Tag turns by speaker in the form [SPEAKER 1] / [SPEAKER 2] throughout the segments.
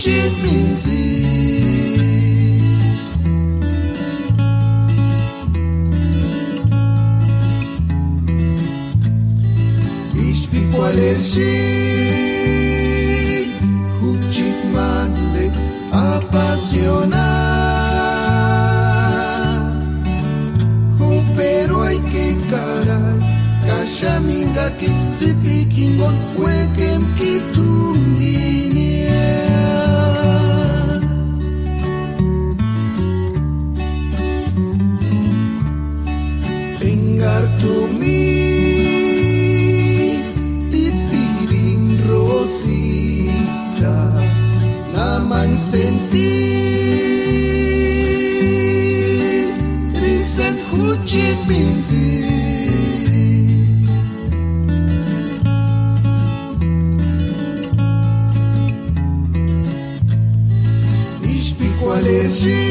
[SPEAKER 1] huchit minzi. Ishpi kwalershi huchit manle apasionar. Pero hay que caray, kashaminga ki zipikingon wekem kitunginia. Engar tumi dipiring rosita namang sentir risan huchit minzi. Alergi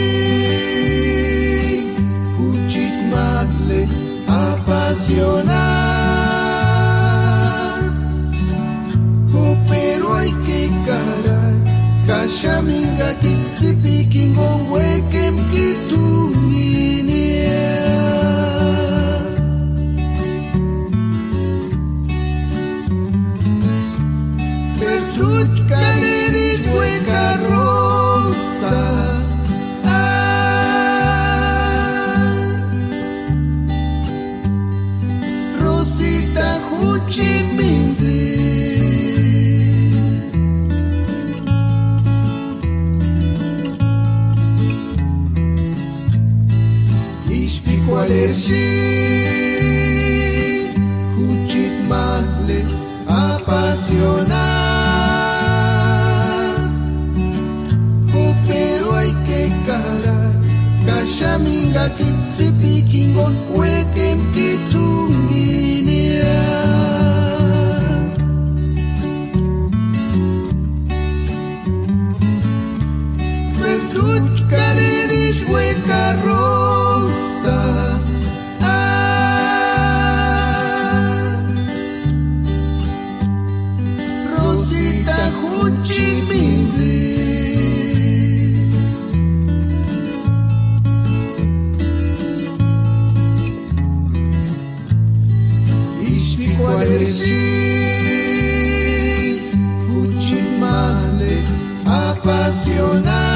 [SPEAKER 1] huchit madle apasionar. Pero hay que caray, kashaminga ki zipikingon wekem kitunginia. Pertuch kareris weka rosa. Rosita huchit minzi. Ishpi kwalershi huchit manle apasionar. Pero hay que caray, kashaminga ki zipikingon wekem kitunginia. Pertuch kareris weka rosa. Rosita huchit minzi. Ishpi kwalershi huchit manle apasionar.